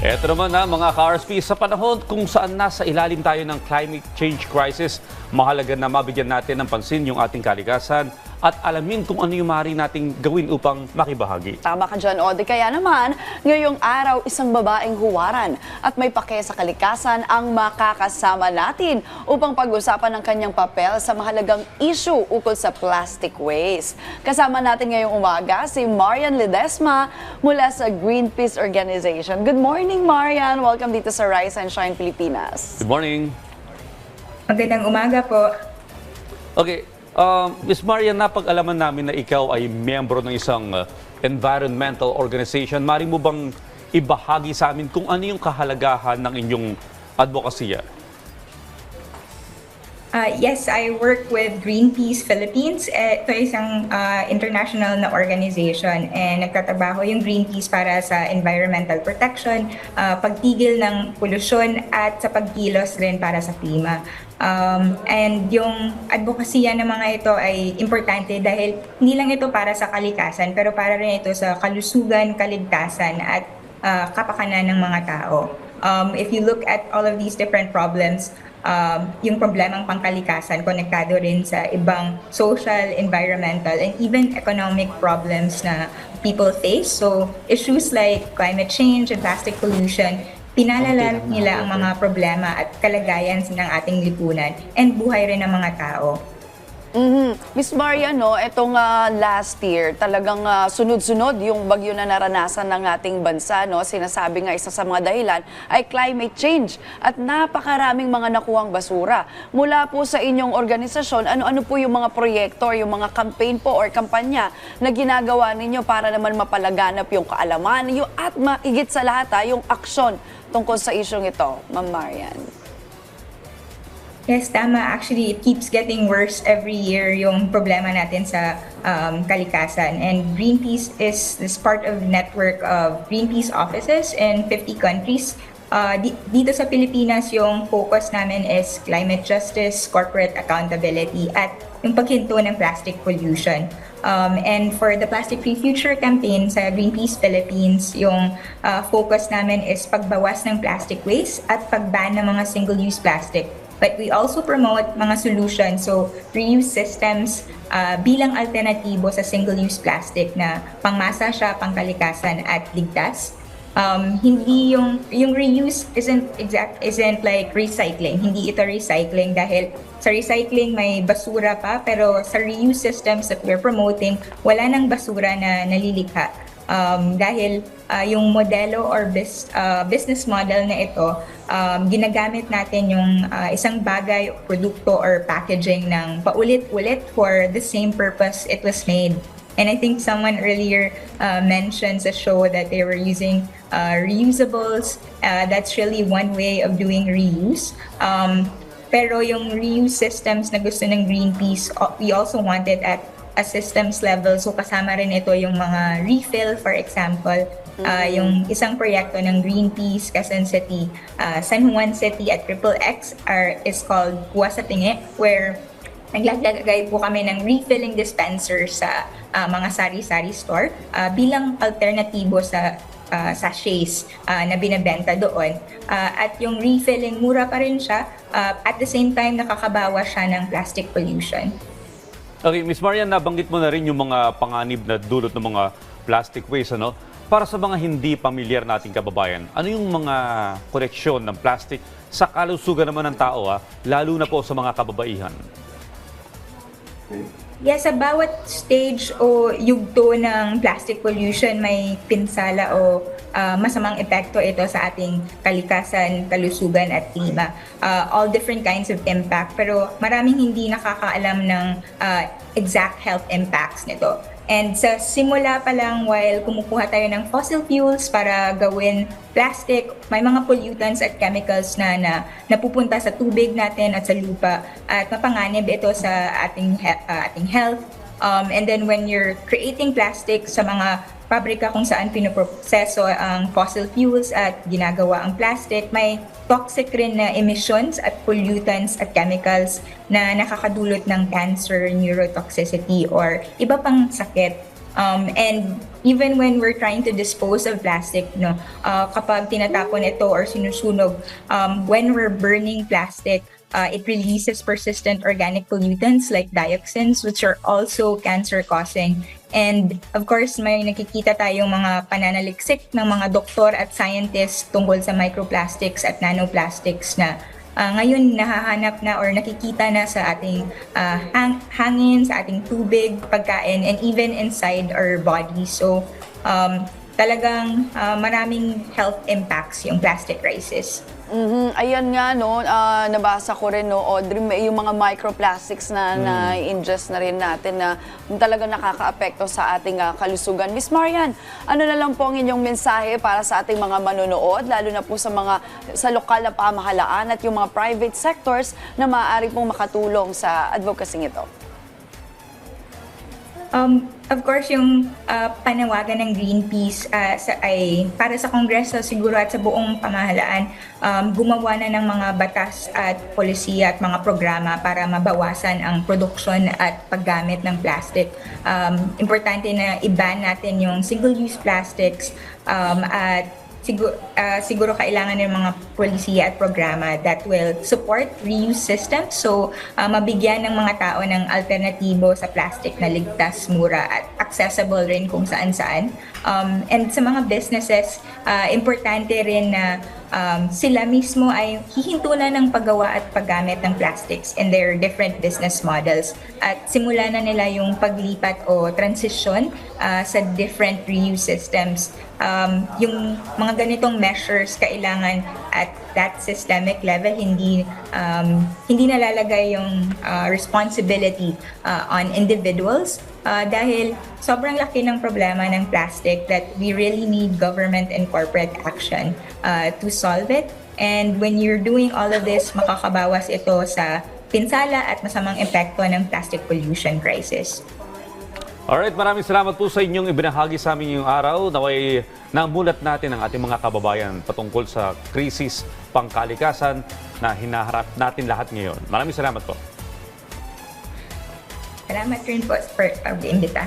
Eto naman na mga ka-RSP, sa panahon kung saan nasa ilalim tayo ng climate change crisis, mahalaga na mabigyan natin ng pansin yung ating kalikasan at alamin kung ano yung maaari nating gawin upang makibahagi. Tama ka dyan, Ode. Kaya naman, ngayong araw, isang babaeng huwaran at may pake sa kalikasan ang makakasama natin upang pag-usapan ang kanyang papel sa mahalagang issue ukol sa plastic waste. Kasama natin ngayong umaga si Marian Ledesma mula sa Greenpeace Organization. Good morning, Marian. Welcome dito sa Rise and Shine Pilipinas. Good morning. Magandang umaga po. Okay, Ms. Marian, napag-alaman namin na ikaw ay miyembro ng isang environmental organization. Mari mo bang ibahagi sa amin kung ano yung kahalagahan ng inyong advokasya? Yes, I work with Greenpeace Philippines. Ito ay isang international na organization and nagtatrabaho yung Greenpeace para sa environmental protection, pagtigil ng polusyon at sa pagkilos rin para sa klima. And yung advokasya ng mga ito ay importante dahil hindi lang ito para sa kalikasan pero para rin ito sa kalusugan, kaligtasan at kapakanan ng mga tao. If you look at all of these different problems, yung problemang pangkalikasan konektado rin sa ibang social, environmental, and even economic problems na people face. So issues like climate change and plastic pollution, pinalala nila ang mga problema at kalagayan ng ating lipunan and buhay rin ng mga tao. Miss Marian, no, etong last year, talagang sunod-sunod yung bagyo na naranasan ng ating bansa. No? Sinasabi nga isa sa mga dahilan ay climate change at napakaraming mga nakuhang basura. Mula po sa inyong organisasyon, ano-ano po yung mga proyekto or yung mga campaign po or kampanya na ginagawa ninyo para naman mapalaganap yung kaalaman at maigit sa lahat yung aksyon tungkol sa isyong ito, Ma'am Marian? Yes, tama. Actually, it keeps getting worse every year yung problema natin sa kalikasan. And Greenpeace is part of the network of Greenpeace offices in 50 countries. Dito sa Pilipinas, yung focus namin is climate justice, corporate accountability, at yung paghinto ng plastic pollution. And for the Plastic Free Future campaign sa Greenpeace Philippines, yung focus namin is pagbawas ng plastic waste at pagban ng mga single-use plastic. But we also promote mga solutions, so reuse systems bilang alternatibo sa single-use plastic na pangmasa siya, pangkalikasan at ligtas. Hindi yung reuse isn't like recycling. Hindi ito recycling dahil sa recycling may basura pa, pero sa reuse systems that we're promoting, wala nang basura na nalilikha. Dahil yung modelo or business model na ito, ginagamit natin yung isang bagay, produkto or packaging ng paulit-ulit for the same purpose it was made. And I think someone earlier mentioned sa show that they were using reusables. That's really one way of doing reuse. Pero yung reuse systems na gusto ng Greenpeace, we also wanted at a systems level. So kasama rin ito yung mga refill, for example. Yung isang proyekto ng Greenpeace, Quezon City, San Juan City at XXX is called Buwas sa Tingi, where naglagay po kami ng refilling dispenser sa mga sari-sari store bilang alternatibo sa sachets na binebenta doon. At yung refilling, mura pa rin siya. At the same time, nakakabawa siya ng plastic pollution. Okay, Ms. Marian, nabanggit mo na rin yung mga panganib na dulot ng mga plastic waste, ano? Para sa mga hindi pamilyar nating kababayan, ano yung mga koneksyon ng plastic sa kalusugan naman ng tao, lalo na po sa mga kababaihan? Yes, sa bawat stage o yugto ng plastic pollution, may pinsala o masamang epekto ito sa ating kalikasan, kalusugan at klima. All different kinds of impact, pero maraming hindi nakakaalam ng exact health impacts nito. And sa simula pa lang, while kumukuha tayo ng fossil fuels para gawin plastic, may mga pollutants at chemicals na napupunta sa tubig natin at sa lupa at mapanganib ito sa ating health. And then when you're creating plastic sa mga pabrika kung saan pinoproseso ang fossil fuels at ginagawa ang plastic, may toxic rin na emissions at pollutants at chemicals na nakakadulot ng cancer, neurotoxicity, or iba pang sakit. And even when we're trying to dispose of plastic, no, kapag tinatapon ito or sinusunog, when we're burning plastic, it releases persistent organic pollutants like dioxins, which are also cancer-causing. And of course, may nakikita tayong mga pananaliksik ng mga doktor at scientists tungkol sa microplastics at nanoplastics na ngayon nahahanap na or nakikita na sa ating hangin, sa ating tubig, pagkain, and even inside our body. So talagang maraming health impacts yung plastic crisis. Ayan nga, no, nabasa ko rin, no, Audrey, yung mga microplastics na na-ingest na rin natin na talaga nakaka-apekto sa ating kalusugan. Miss Marian, ano na lang po ang inyong mensahe para sa ating mga manonood, lalo na po sa lokal na pamahalaan at yung mga private sectors na maaari pong makatulong sa advocacy ito? Of course, yung panawagan ng Greenpeace ay para sa Kongreso siguro at sa buong pamahalaan, gumawa na ng mga batas at polisiya at mga programa para mabawasan ang produksyon at paggamit ng plastic. Importante na i-ban natin yung single-use plastics at siguro kailangan ng mga polisiya at programa that will support reuse systems. So, mabigyan ng mga tao ng alternatibo sa plastic na ligtas, mura at accessible rin kung saan-saan. And sa mga businesses, importante rin na sila mismo ay hihintulan ng paggawa at paggamit ng plastics in their different business models at simulan na nila yung paglipat o transition sa different reuse systems. Yung mga ganitong measures kailangan at that systemic level hindi nalalagay yung responsibility on individuals dahil sobrang laki ng problema ng plastic that we really need government and corporate action to solve it. And when you're doing all of this, makakabawas ito sa pinsala at masamang epekto ng plastic pollution crisis. Alright, maraming salamat po sa inyong ibinahagi sa amin ngayong araw. Naway namulat natin ang ating mga kababayan patungkol sa krisis pangkalikasan na hinaharap natin lahat ngayon. Maraming salamat po. Salamat rin po for the imbita.